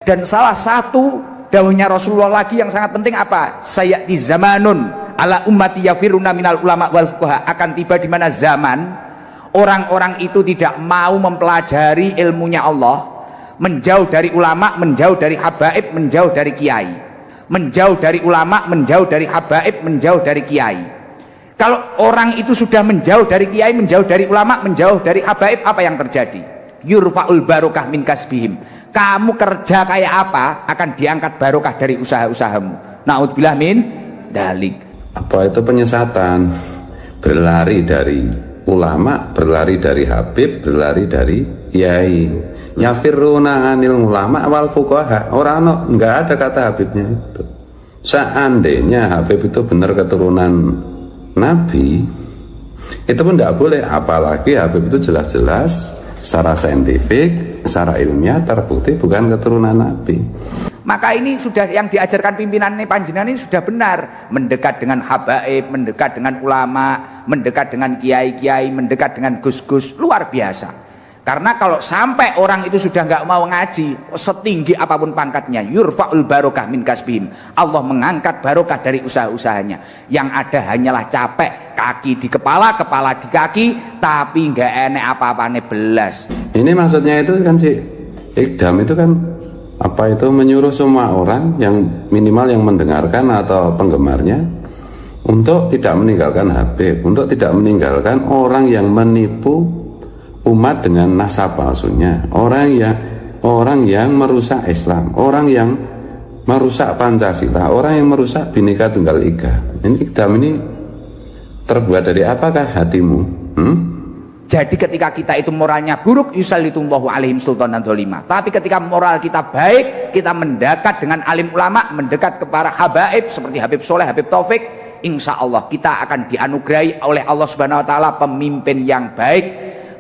Dan salah satu dawuhnya Rasulullah lagi yang sangat penting apa? Sayati zamanun ala ummati yafiruna minal ulama wal fuqaha. Akan tiba di mana zaman orang-orang itu tidak mau mempelajari ilmunya Allah, menjauh dari ulama, menjauh dari habaib, menjauh dari kiai, menjauh dari ulama, menjauh dari habaib, menjauh dari kiai. Kalau orang itu sudah menjauh dari kiai, menjauh dari ulama, menjauh dari habaib, apa yang terjadi? Yurfa'ul barokah min kasbihim. Kamu kerja kayak apa akan diangkat barokah dari usaha-usahamu. Na'udzubillah min dalik. Apa itu penyesatan? Berlari dari ulama, berlari dari habib, berlari dari kiai. Yafiruna anil ulama wal fuqaha. Orang enggak ada kata habibnya itu. Seandainya habib itu benar keturunan Nabi, itu pun tidak boleh. Apalagi habib itu jelas-jelas secara saintifik, secara ilmiah terbukti bukan keturunan Nabi. Maka ini sudah yang diajarkan pimpinan ini panjenengan ini sudah benar. Mendekat dengan habaib, mendekat dengan ulama, mendekat dengan kiai-kiai, mendekat dengan gus-gus, luar biasa. Karena kalau sampai orang itu sudah nggak mau ngaji, setinggi apapun pangkatnya, yurfa'ul barokah min kasbihim. Allah mengangkat barokah dari usaha-usahanya. Yang ada hanyalah capek, kaki di kepala, kepala di kaki, tapi nggak enek apa-apane belas. Ini maksudnya itu kan si Iqdam itu kan apa itu menyuruh semua orang yang minimal yang mendengarkan atau penggemarnya untuk tidak meninggalkan Habib, untuk tidak meninggalkan orang yang menipu umat dengan nasab palsunya, orang yang merusak Islam, orang yang merusak Pancasila, orang yang merusak Bhinneka Tunggal Ika. Ini Iqdam ini terbuat dari apakah hatimu? Jadi ketika kita itu moralnya buruk, yusallitullahu alaihim sultanan dzalima. Tapi ketika moral kita baik, kita mendekat dengan alim ulama, mendekat kepada habaib seperti Habib Soleh, Habib Taufik, insya Allah kita akan dianugerahi oleh Allah Subhanahu Wa Taala pemimpin yang baik,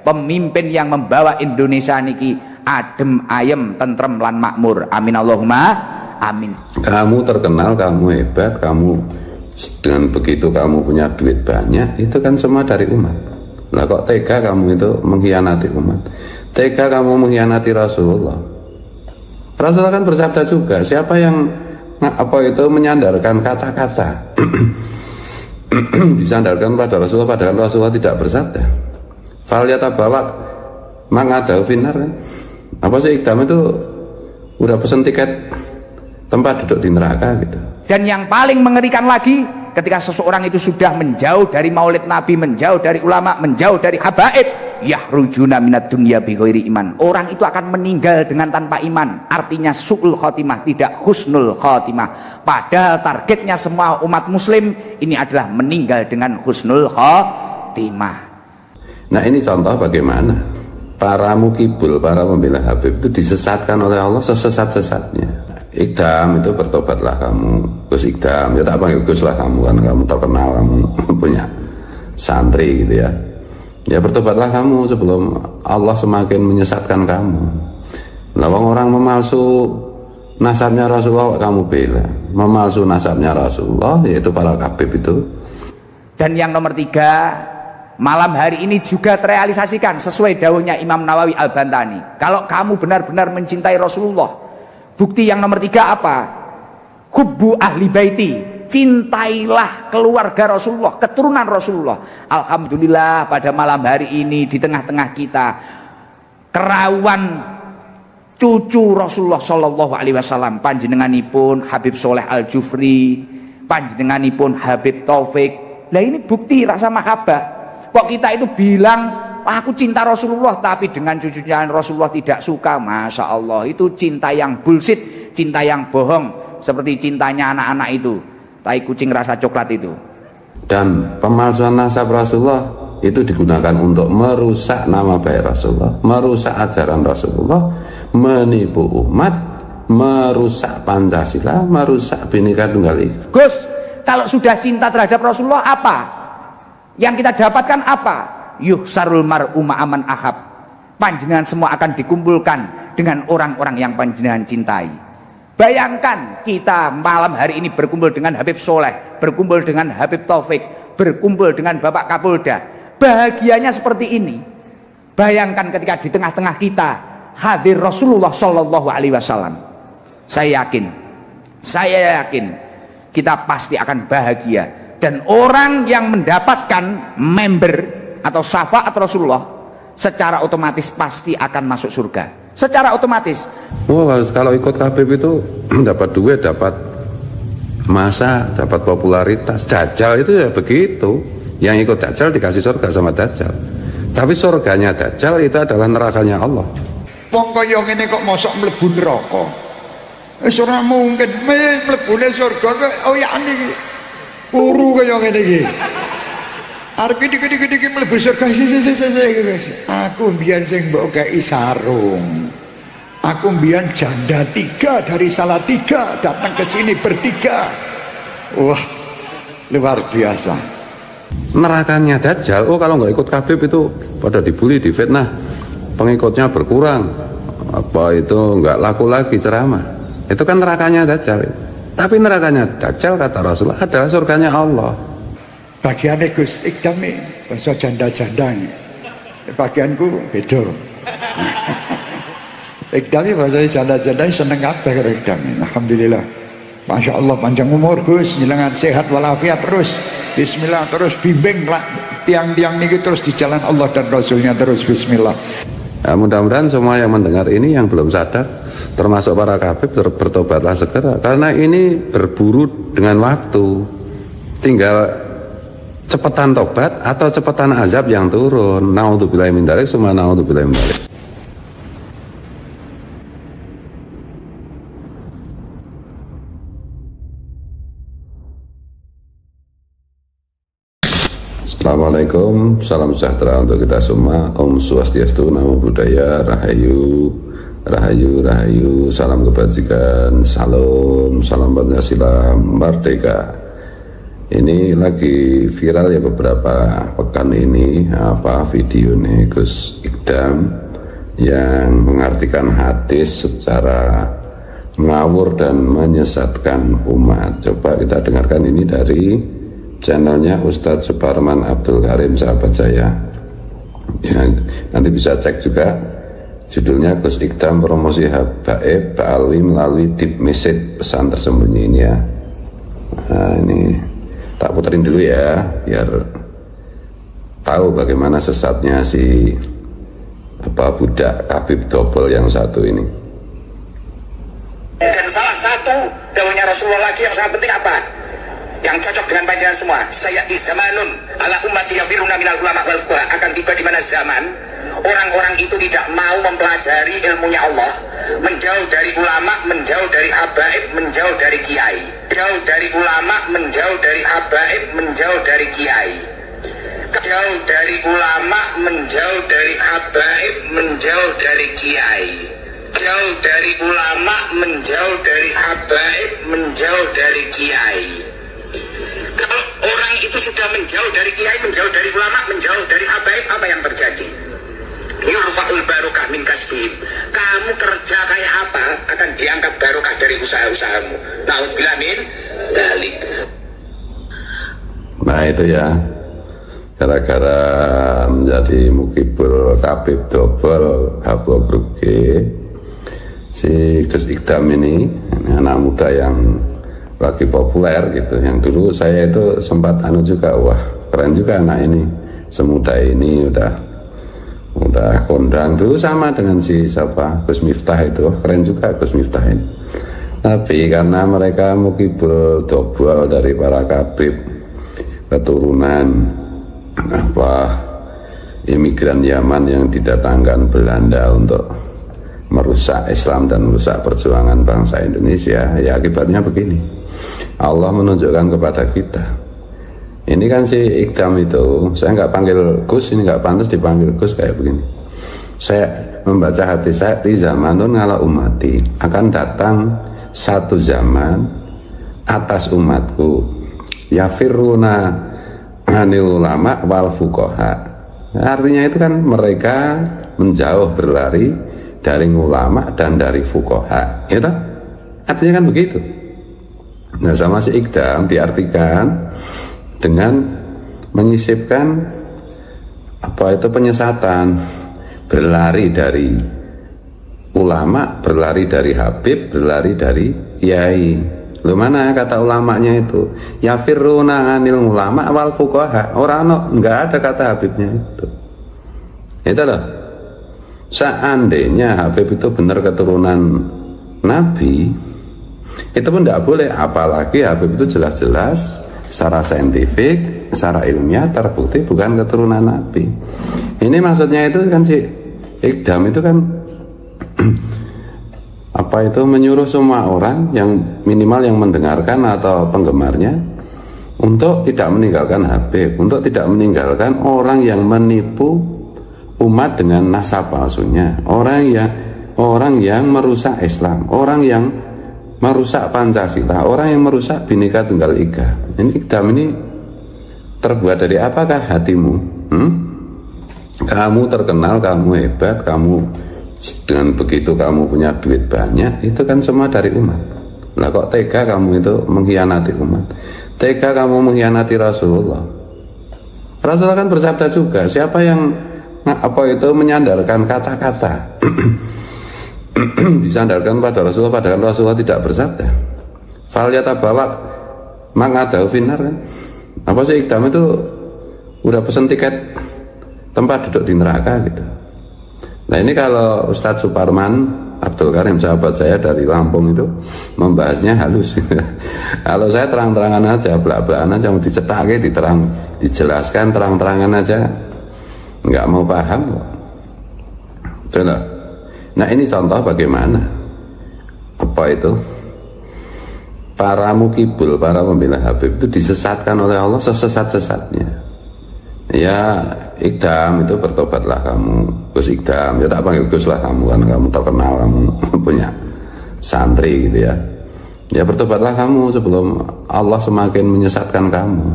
pemimpin yang membawa Indonesia niki adem ayem, tentrem lan makmur. Amin Allahumma amin. Kamu terkenal, kamu hebat, kamu dengan begitu kamu punya duit banyak, itu kan semua dari umat. Lah kok tega kamu itu mengkhianati umat? Tega kamu mengkhianati Rasulullah. Rasulullah kan bersabda juga, siapa yang apa itu menyandarkan kata-kata disandarkan pada Rasulullah padahal Rasulullah tidak bersabda. Faliyata bawak mangadahu finar kan? Apa sih Iqdam itu udah pesen tiket tempat duduk di neraka gitu. Dan yang paling mengerikan lagi, ketika seseorang itu sudah menjauh dari maulid Nabi, menjauh dari ulama, menjauh dari habaib, yahrujuna minad dunya bighairi iman. Orang itu akan meninggal dengan tanpa iman. Artinya su'ul khotimah, tidak husnul khotimah. Padahal targetnya semua umat muslim ini adalah meninggal dengan husnul khotimah. Nah ini contoh bagaimana para mukibul, para pembela Habib itu disesatkan oleh Allah sesesat-sesatnya. Iqdam itu bertobatlah kamu, Gus Iqdam, ya tak panggil Gus lah kamu, kan kamu terkenal, kamu punya santri gitu ya. Ya bertobatlah kamu sebelum Allah semakin menyesatkan kamu. Lawang orang memalsu nasabnya Rasulullah kamu bela, memalsu nasabnya Rasulullah yaitu para Habib itu. Dan yang nomor 3, malam hari ini juga terrealisasikan sesuai dawuhnya Imam Nawawi Al-Bantani. Kalau kamu benar-benar mencintai Rasulullah, bukti yang nomor 3 apa? Hubbu ahli baiti, cintailah keluarga Rasulullah, keturunan Rasulullah. Alhamdulillah pada malam hari ini di tengah-tengah kita kerawan cucu Rasulullah Shallallahu Alaihi Wasallam, panjenenganipun Habib Soleh Al Jufri, panjenenganipun Habib Taufik. Lah ini bukti rasa mahabbah. Kok kita itu bilang aku cinta Rasulullah tapi dengan cucunya Rasulullah tidak suka? Masya Allah, itu cinta yang bullshit, cinta yang bohong, seperti cintanya anak-anak itu, tai kucing rasa coklat itu. Dan pemalsuan nasab Rasulullah itu digunakan untuk merusak nama baik Rasulullah, merusak ajaran Rasulullah, menipu umat, merusak Pancasila, merusak Bhinneka Tunggal Ika. Gus, kalau sudah cinta terhadap Rasulullah apa yang kita dapatkan? Apa? Yuhsarul mar'u ma'aman ahab. Panjenengan semua akan dikumpulkan dengan orang-orang yang panjenengan cintai. Bayangkan kita malam hari ini berkumpul dengan Habib Soleh, berkumpul dengan Habib Taufik, berkumpul dengan Bapak Kapolda. Bahagianya seperti ini. Bayangkan ketika di tengah-tengah kita hadir Rasulullah Shallallahu Alaihi Wasallam. Saya yakin kita pasti akan bahagia, dan orang yang mendapatkan member atau syafaat Rasulullah secara otomatis pasti akan masuk surga secara otomatis. Kalau ikut Habib itu dapat duit, dapat masa, dapat popularitas. Dajjal itu ya begitu, yang ikut Dajjal dikasih surga sama Dajjal, tapi surganya Dajjal itu adalah nerakanya Allah. Wong kaya ngene kok mosok mlebu neraka, wis ora mungkin mlebune surga kok oyane iki puru kaya ngene iki. Arep iki mlebu surga aku mbiyen sing mbok kei sarung, aku mbiyen janda 3 dari Salatiga datang ke sini bertiga. Wah, luar biasa. Nerakanya Dajjal, kalau nggak ikut Habib itu pada dibully, difitnah, pengikutnya berkurang, apa itu nggak laku lagi ceramah. Itu kan nerakanya Dajjal. Tapi nerakanya Dajjal kata Rasulullah adalah surganya Allah. Bagiannya Gus Ikdam nih, bahasa janda-janda nih. Bagianku beda. Ikdam nih bahasa janda-janda seneng kabeh karo Ikdam. Alhamdulillah. Masya Allah, panjang umur Gus, nyilangan sehat walafiat terus. Bismillah, terus bimbing lah tiang-tiang ini terus di jalan Allah dan Rasulnya terus. Bismillah. Nah, mudah-mudahan semua yang mendengar ini yang belum sadar, termasuk para Habib, bertobatlah segera, karena ini berburu dengan waktu. Tinggal cepetan tobat atau cepetan azab yang turun. Naudzubillahi min dzalik, summa naudzubillahi min dzalik. Assalamualaikum, salam sejahtera untuk kita semua. Om Swastiastu, Namo Buddhaya, Rahayu, Rahayu, Rahayu, salam kebajikan, salam Pancasila, merdeka. Ini lagi viral ya beberapa pekan ini video nih Gus Ikdam yang mengartikan hadis secara ngawur dan menyesatkan umat. Coba kita dengarkan ini dari channelnya Ustadz Suparman Abdul Karim, sahabat saya ya, nanti bisa cek juga judulnya Gus Ikdam promosi habaib Ba'alwi melalui deep message, pesan tersembunyi ini ya. Nah, ini tak puterin dulu ya biar tahu bagaimana sesatnya si budak Habib Dobel yang satu ini. Dan salah satu dawuhnya Rasulullah lagi yang sangat penting apa? Yang cocok dengan pandangan semua. Saya di zamanun ala ummati yafiruna minal ulama wal fuqaha, akan tiba di mana zaman orang-orang itu tidak mau mempelajari ilmunya Allah, menjauh dari ulama, menjauh dari habaib, menjauh dari kiai, jauh dari ulama, menjauh dari habaib, menjauh dari kiai, jauh dari ulama, menjauh dari habaib, menjauh dari kiai, jauh dari ulama, menjauh dari habaib, menjauh dari kiai. Kalau orang itu sudah menjauh dari kiai, menjauh dari ulama, menjauh dari habaib, apa yang terjadi? Yurfa'ul barokah min kasbihim. Kamu kerja kayak apa akan diangkat barokah dari usaha-usahamu. Naudzubillah min dzalik. Nah itu ya, gara-gara menjadi mukibul Habib Dobel Habib si Gus Ikdam ini anak muda yang lagi populer gitu. Yang dulu saya itu sempat juga, wah keren juga anak ini, semuda ini udah kondang. Dulu sama dengan si Gus Miftah itu, keren juga Gus Miftah ini. Tapi karena mereka mukibul Dobel dari para Habib, keturunan imigran Yaman yang didatangkan Belanda untuk merusak Islam dan merusak perjuangan bangsa Indonesia, ya akibatnya begini. Allah menunjukkan kepada kita. Ini kan si Ikdam itu, saya nggak panggil Gus, ini nggak pantas dipanggil Gus kayak begini. Saya membaca hati saya, di zamanun ngala umati, akan datang satu zaman atas umatku, yafiruna anil ulama wal fuqaha. Artinya itu kan mereka menjauh, berlari dari ulama dan dari fuqaha, itu artinya kan begitu. Nah sama si Ikdam diartikan dengan menyisipkan penyesatan, berlari dari ulama berlari dari Habib, berlari dari kiai. Lu mana kata ulamanya itu? Yafirruna anil ulama wal fuqaha. Enggak ada kata Habibnya itu. Itu loh. Seandainya Habib itu benar keturunan Nabi, itu pun tidak boleh. Apalagi Habib itu jelas-jelas secara saintifik, secara ilmiah terbukti bukan keturunan Nabi. Ini maksudnya itu kan si Iqdam itu kan apa itu menyuruh semua orang yang minimal yang mendengarkan atau penggemarnya untuk tidak meninggalkan Habib, untuk tidak meninggalkan orang yang menipu umat dengan nasab palsunya, orang yang merusak Islam, orang yang merusak Pancasila, orang yang merusak Bhinneka Tunggal Ika. Ini Iqdam ini terbuat dari apakah hatimu? Kamu terkenal, kamu hebat, kamu dengan begitu kamu punya duit banyak, itu kan semua dari umat. Lah kok tega kamu itu mengkhianati umat, tega kamu mengkhianati Rasulullah. Rasulullah kan bersabda juga, siapa yang menyandarkan kata-kata disandarkan pada Rasulullah, padahal Rasulullah tidak bersabda, falyata bawak mangadahu finar kan. Apa sih Iqdam itu udah pesen tiket tempat duduk di neraka gitu. Nah ini kalau Ustadz Suparman Abdul Karim, sahabat saya dari Lampung itu membahasnya halus. Kalau saya terang-terangan aja, belak-belakan aja, mau dicetak dijelaskan terang-terangan aja, nggak mau paham kok. Betul. Nah ini contoh bagaimana apa itu para mukibul, para pembela Habib itu disesatkan oleh Allah sesesat-sesatnya. Ya Iqdam itu bertobatlah kamu, Gus Iqdam, ya tak panggil Gus lah kamu, karena kamu terkenal, kamu punya santri gitu ya. Ya bertobatlah kamu sebelum Allah semakin menyesatkan kamu.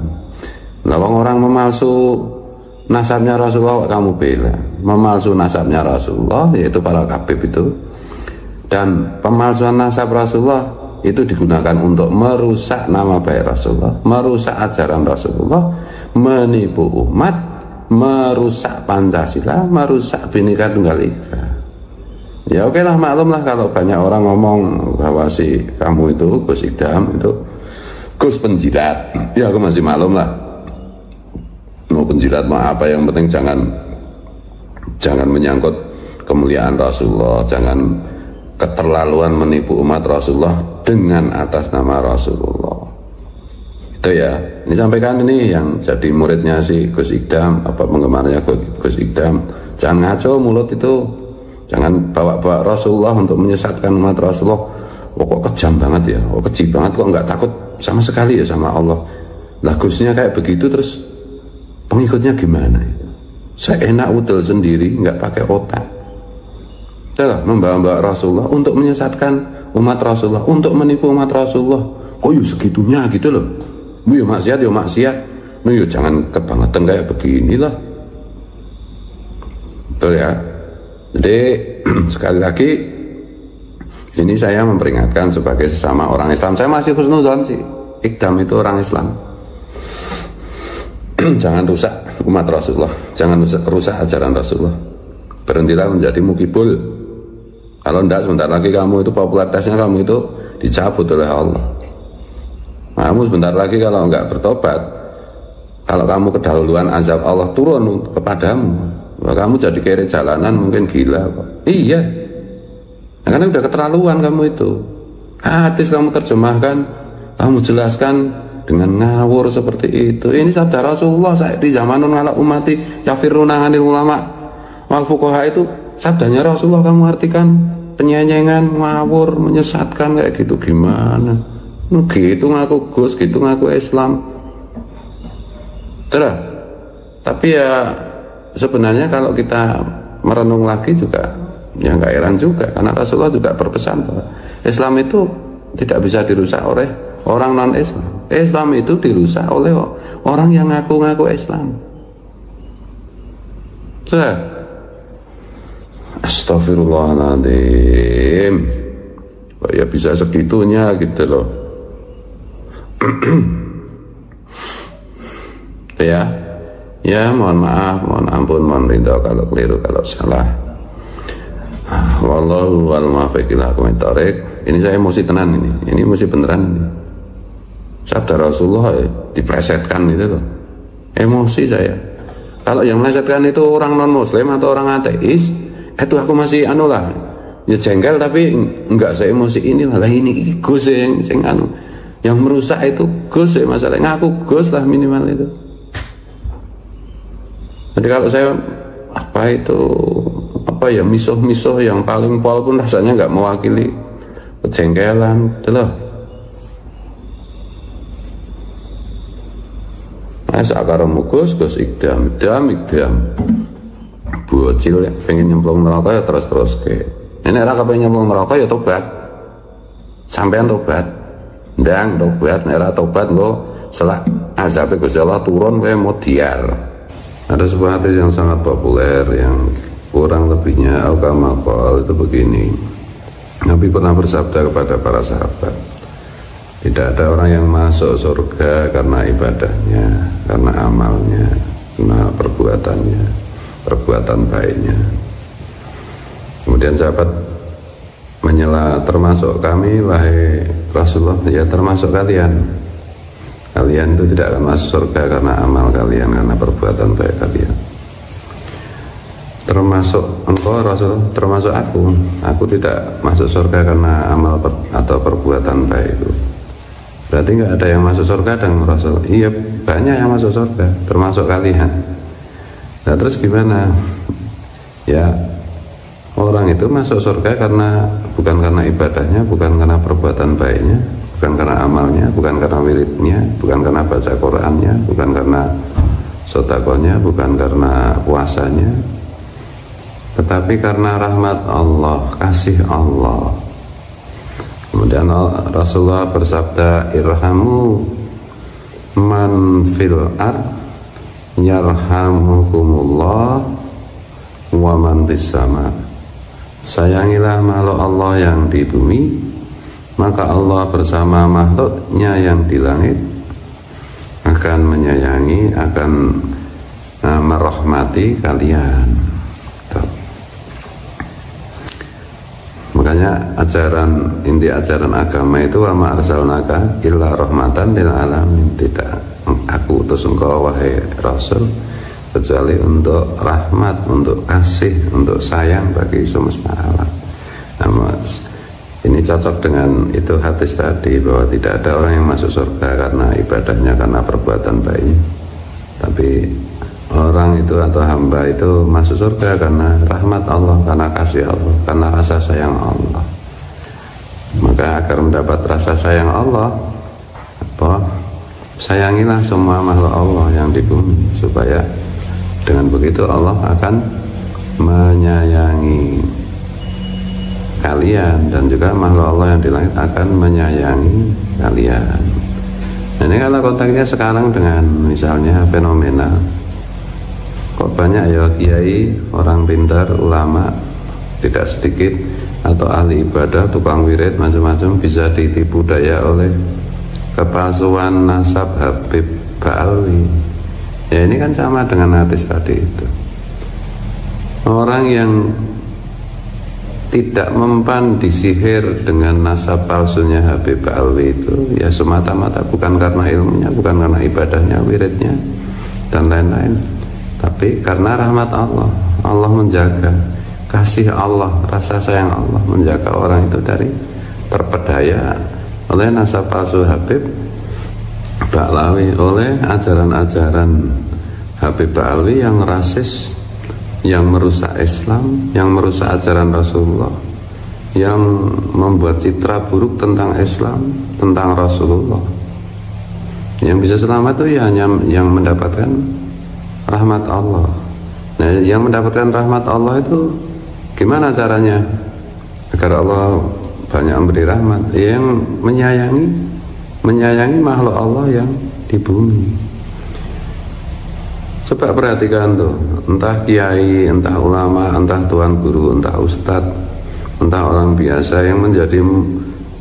Lawang orang memalsu nasabnya Rasulullah kamu bela, memalsu nasabnya Rasulullah yaitu para Habib itu, dan pemalsuan nasab Rasulullah itu digunakan untuk merusak nama baik Rasulullah, merusak ajaran Rasulullah, menipu umat, merusak Pancasila, merusak Bhinneka Tunggal Ika. Ya oke lah, maklum lah kalau banyak orang ngomong bahwa si kamu itu Gus Iqdam itu Gus penjilat, ya aku masih maklum lah. Mau penjilat mau apa, yang penting jangan menyangkut kemuliaan Rasulullah, jangan keterlaluan menipu umat Rasulullah dengan atas nama Rasulullah. Itu ya, ini sampaikan ini yang jadi muridnya si Gus Iqdam, apa penggemarnya Gus Iqdam, jangan ngaco mulut itu, jangan bawa-bawa Rasulullah untuk menyesatkan umat Rasulullah. Oh, kok kejam banget ya, oh keji banget, kok nggak takut sama sekali ya sama Allah. Lah Gusnya kayak begitu, terus pengikutnya gimana? Saya enak udel sendiri, nggak pakai otak. Itulah membawa Rasulullah untuk menyesatkan umat Rasulullah, untuk menipu umat Rasulullah. Kok yuk segitunya gitu loh. Yuk maksiat, yuk maksiat. Yuk jangan kebangetan kayak beginilah. Betul ya. Jadi sekali lagi ini saya memperingatkan sebagai sesama orang Islam. Saya masih husnuzon sih, Iqdam itu orang Islam. Jangan rusak umat Rasulullah, jangan rusak ajaran Rasulullah. Berhentilah menjadi mukibul. Kalau enggak, sebentar lagi kamu itu popularitasnya kamu itu dicabut oleh Allah. Kamu sebentar lagi kalau enggak bertobat, kalau kamu kedahuluan azab Allah turun kepadamu, kamu jadi kere jalanan mungkin gila kok. Iya, karena udah keterlaluan kamu itu. Hadis kamu terjemahkan, kamu jelaskan dengan ngawur seperti itu. Ini sabda Rasulullah, saati zamanun ala umati yafirruna anil ulama wal fuqaha, itu sabdanya Rasulullah kamu artikan penyenyengan, ngawur, menyesatkan kayak gitu gimana? Gitu ngaku Gus, gitu ngaku Islam. Terus, tapi ya sebenarnya kalau kita merenung lagi juga ya nggak heran juga, karena Rasulullah juga berpesan bahwa Islam itu tidak bisa dirusak oleh orang non Islam. Islam itu dirusak oleh orang yang ngaku-ngaku Islam. Sudah. Astagfirullahaladzim. Ya bisa segitunya gitu loh. Ya mohon maaf, mohon ampun, mohon ridho kalau keliru, kalau salah. Wallahu wal muwaffiq ila aqwamit thoriq. Ini saya emosi tenan ini emosi beneran ini. Sabda Rasulullah diplesetkan itu loh. Emosi saya. Kalau yang melesetkan itu orang non muslim atau orang ateis, itu aku masih anu lah. Ya jengkel tapi enggak saya emosi inilah. Lah ini Gus yang anu. Yang merusak itu Gus ya masalahnya. Ngaku Gus lah minimal itu. Jadi kalau saya misuh-misuh yang paling pol pun rasanya nggak mewakili kejengkelan itu loh. Masa akaramu Gus ikdam bocil ya pengen nyemplung neraka ya terus ke ini raka pengen nyemplung neraka ya tobat sampean tobat ndang tobat nera tobat kok selak azab Gusti Allah turun kayak mau diar. Ada sebuah hadis yang sangat populer yang kurang lebihnya al-kamal itu begini. Nabi pernah bersabda kepada para sahabat, tidak ada orang yang masuk surga karena ibadahnya, karena amalnya, karena perbuatannya, perbuatan baiknya. Kemudian sahabat menyela, termasuk kami wahai Rasulullah. Ya termasuk kalian. Kalian itu tidak akan masuk surga karena amal kalian, karena perbuatan baik kalian. Termasuk engkau Rasul, termasuk aku tidak masuk surga karena amal atau perbuatan baik itu. Berarti nggak ada yang masuk surga dan Rasul. Iya banyak yang masuk surga, termasuk kalian. Nah terus gimana? Ya orang itu masuk surga karena bukan karena ibadahnya, bukan karena perbuatan baiknya, bukan karena amalnya, bukan karena wiridnya, bukan karena baca Qur'annya, bukan karena sedekahnya, bukan karena puasanya, tetapi karena rahmat Allah, kasih Allah. Kemudian Rasulullah bersabda, irhamu man fil ard yarhamukumullah wa man fis sama. Sayangilah makhluk Allah yang di bumi, maka Allah bersama makhluknya yang di langit akan menyayangi, akan merahmati kalian. Makanya inti ajaran agama itu wa ma arsalnaka illa rahmatan lil alamin. Tidak aku utus engkau wahai Rasul kecuali untuk rahmat, untuk kasih, untuk sayang bagi semesta alam. Nah, ini cocok dengan itu hadis tadi bahwa tidak ada orang yang masuk surga karena ibadahnya, karena perbuatan baiknya, tapi orang itu atau hamba itu masuk surga karena rahmat Allah, karena kasih Allah, karena rasa sayang Allah. Maka agar mendapat rasa sayang Allah, sayangilah semua makhluk Allah yang di bumi, supaya dengan begitu Allah akan menyayangi kalian, dan juga makhluk Allah yang di langit akan menyayangi kalian. Nah, ini kalau konteksnya sekarang dengan misalnya fenomena kok banyak ya kiai, orang pintar, ulama tidak sedikit, atau ahli ibadah, tukang wirid, macam-macam bisa ditipu daya oleh kepalsuan nasab Habib Ba'alwi. Ya ini kan sama dengan hadis tadi itu. Orang yang tidak mempan disihir dengan nasab palsunya Habib Ba'alwi itu ya semata-mata bukan karena ilmunya, bukan karena ibadahnya, wiridnya dan lain-lain, tapi karena rahmat Allah. Allah menjaga, kasih Allah, rasa sayang Allah menjaga orang itu dari terpedaya oleh nasab palsu Habib Ba'alwi, oleh ajaran-ajaran Habib Ba'alwi yang rasis, yang merusak Islam, yang merusak ajaran Rasulullah, yang membuat citra buruk tentang Islam, tentang Rasulullah. Yang bisa selamat itu ya hanya yang mendapatkan rahmat Allah. Nah, yang mendapatkan rahmat Allah itu gimana caranya agar Allah banyak memberi rahmat? Yang menyayangi makhluk Allah yang di bumi. Coba perhatikan tuh, entah kiai, entah ulama, entah tuan guru, entah ustadz, entah orang biasa yang menjadi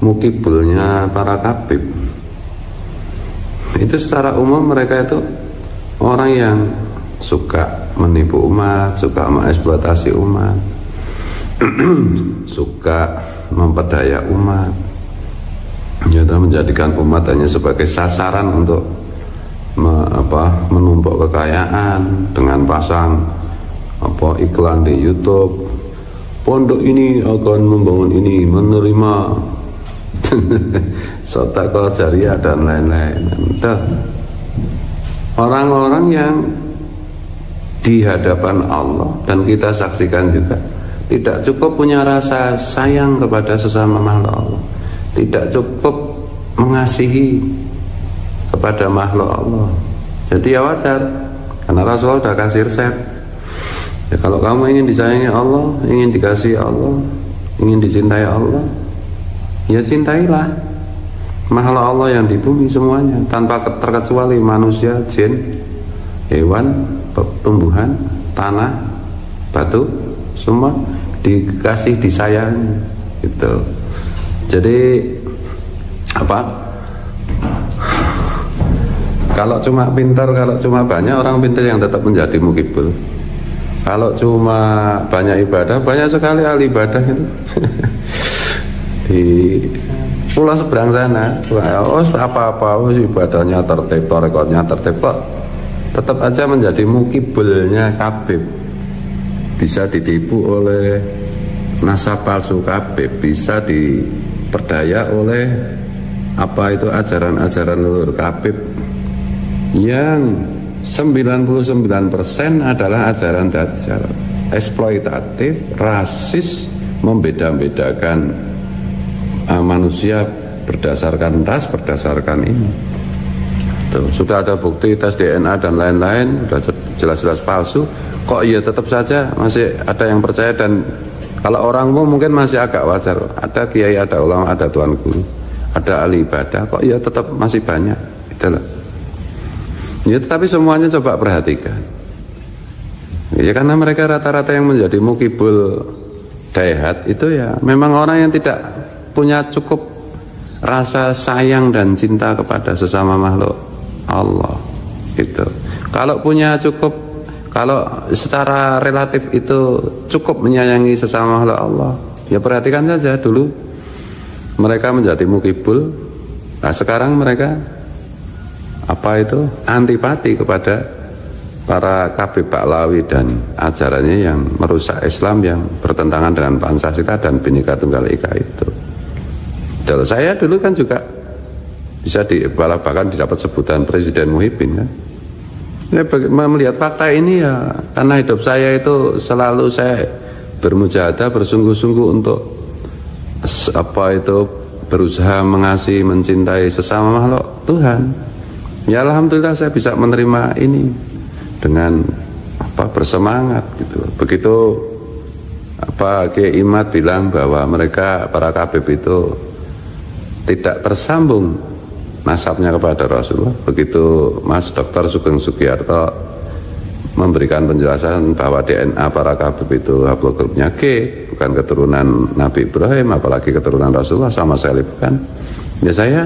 mukibulnya para kabib. Itu secara umum mereka itu orang yang suka menipu umat, suka mengeksploitasi umat. suka memperdaya umat, menjadikan umat hanya sebagai sasaran untuk menumpuk kekayaan dengan pasang iklan di YouTube. Pondok ini akan membangun ini, menerima sedekah jariah dan lain-lain. Orang-orang yang di hadapan Allah, dan kita saksikan juga, tidak cukup punya rasa sayang kepada sesama makhluk Allah, tidak cukup mengasihi kepada makhluk Allah. Jadi ya wajar, karena Rasulullah sudah kasih resep. Ya, kalau kamu ingin disayangi Allah, ingin dikasihi Allah, ingin dicintai Allah, ya cintailah makhluk Allah yang di bumi semuanya, tanpa terkecuali manusia, jin, hewan, tumbuhan, tanah, batu, semua dikasih, disayangi gitu. Jadi kalau cuma pintar, kalau cuma banyak orang pintar yang tetap menjadi mukibul. Kalau cuma banyak ibadah, banyak sekali ahli ibadah itu di pulau seberang sana, ibadahnya tertib, rekodnya tertib, kok tetap aja menjadi mukibulnya Habib. Bisa ditipu oleh nasab palsu Habib, bisa diperdaya oleh ajaran-ajaran leluhur Habib yang 99% adalah ajaran Dajjal, eksploitatif, rasis, membeda-bedakan manusia berdasarkan ras, berdasarkan ini. Tuh, sudah ada bukti tes DNA dan lain-lain, sudah jelas-jelas palsu, kok iya tetap saja masih ada yang percaya. Dan kalau orang mungkin masih agak wajar, ada kiai, ada ulama, ada tuan guru, ada ahli ibadah, kok iya tetap masih banyak. Itulah. Ya, tetapi semuanya coba perhatikan. Ya, karena mereka rata-rata yang menjadi mukibul daihat itu ya memang orang yang tidak punya cukup rasa sayang dan cinta kepada sesama makhluk Allah gitu. Kalau punya cukup, kalau secara relatif itu cukup menyayangi sesama makhluk Allah, ya perhatikan saja dulu mereka menjadi mukibul. Nah, sekarang mereka antipati kepada para Habib Pahlawi dan ajarannya yang merusak Islam, yang bertentangan dengan Pancasila dan Bhinneka Tunggal Ika itu. Dan saya dulu kan juga bisa bahkan didapat sebutan Presiden Muhyiddin kan. Melihat fakta ini ya, karena hidup saya itu selalu saya bermujahadah, bersungguh-sungguh untuk berusaha mengasihi, mencintai sesama makhluk Tuhan. Ya alhamdulillah saya bisa menerima ini dengan bersemangat gitu. Begitu Kiai Imad bilang bahwa mereka para Habib itu tidak tersambung nasabnya kepada Rasulullah. Begitu Mas Dr. Sugeng Sugiyarto memberikan penjelasan bahwa DNA para Habib itu haplogrupnya G, bukan keturunan Nabi Ibrahim, apalagi keturunan Rasulullah, sama sekali bukan. Ya saya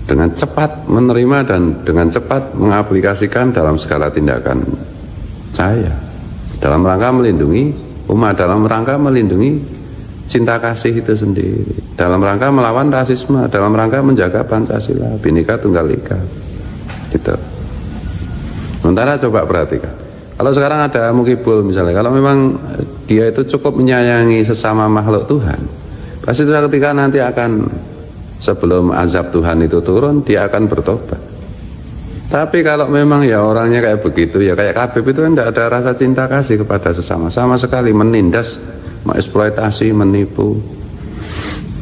dengan cepat menerima dan dengan cepat mengaplikasikan dalam segala tindakan saya, dalam rangka melindungi umat, dalam rangka melindungi cinta kasih itu sendiri, dalam rangka melawan rasisme, dalam rangka menjaga Pancasila, Bhinneka Tunggal Ika gitu. Sementara coba perhatikan, kalau sekarang ada mukibul misalnya, kalau memang dia itu cukup menyayangi sesama makhluk Tuhan, pasti suatu ketika nanti akan, sebelum azab Tuhan itu turun, dia akan bertobat. Tapi kalau memang ya orangnya kayak begitu, ya kayak Habib itu kan tidak ada rasa cinta kasih kepada sesama, sama sekali menindas, mengeksploitasi, menipu,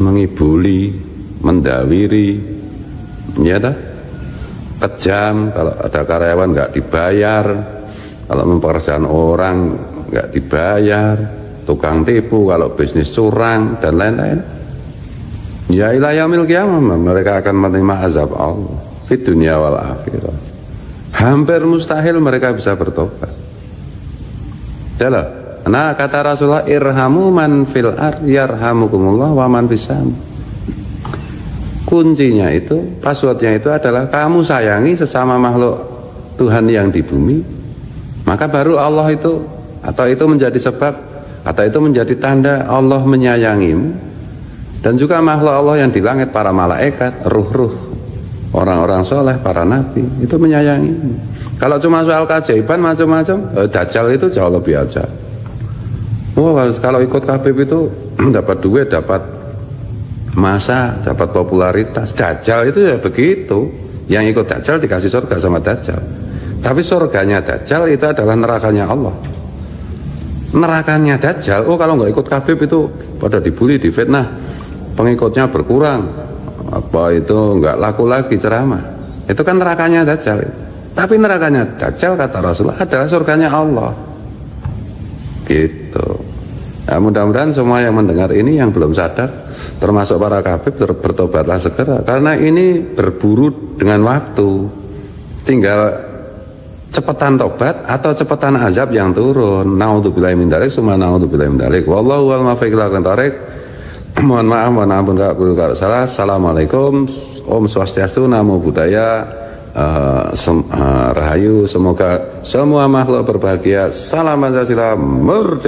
mengibuli, mendawiri, ya dah, kejam. Kalau ada karyawan nggak dibayar, kalau mempekerjakan orang nggak dibayar, tukang tipu, kalau bisnis curang dan lain-lain. Ya ila yaumil qiyamah mereka akan menerima azab Allah di dunia wal akhirah. Hampir mustahil mereka bisa bertobat. Jelas. Nah kata Rasulullah, irhamu man fil ar yarhamukumullah wa man fisam. Kuncinya itu, passwordnya itu adalah kamu sayangi sesama makhluk Tuhan yang di bumi, maka baru Allah itu, atau itu menjadi sebab Kata itu menjadi tanda Allah menyayangimu. Dan juga makhluk Allah yang di langit, para malaikat, ruh-ruh, orang-orang soleh, para nabi, itu menyayangimu. Kalau cuma soal keajaiban macam-macam, Dajjal itu jauh lebih aja. Kalau ikut Habib itu dapat duit, dapat masa, dapat popularitas. Dajjal itu ya begitu. Yang ikut Dajjal dikasih surga sama Dajjal. Tapi surganya Dajjal itu adalah nerakanya Allah. Nerakanya Dajjal, kalau nggak ikut Habib itu pada dibully, difitnah, pengikutnya berkurang, apa itu nggak laku lagi ceramah. Itu kan nerakanya Dajjal. Tapi nerakanya Dajjal kata Rasulullah adalah surganya Allah. Gitu. Nah, mudah-mudahan semua yang mendengar ini yang belum sadar, termasuk para Habib, bertobatlah segera, karena ini berburu dengan waktu. Tinggal cepetan tobat atau cepetan azab yang turun. Naudzubillahi min dzalik, summa naudzubillahi min dzalik. Wallahu wal muwaffiq ila aqwamit. Mohon maaf, mohon ampun kalau salah. Assalamualaikum. Om Swastiastu, Namo Buddhaya, Rahayu. Semoga semua makhluk berbahagia. Salam Pancasila, merdeka.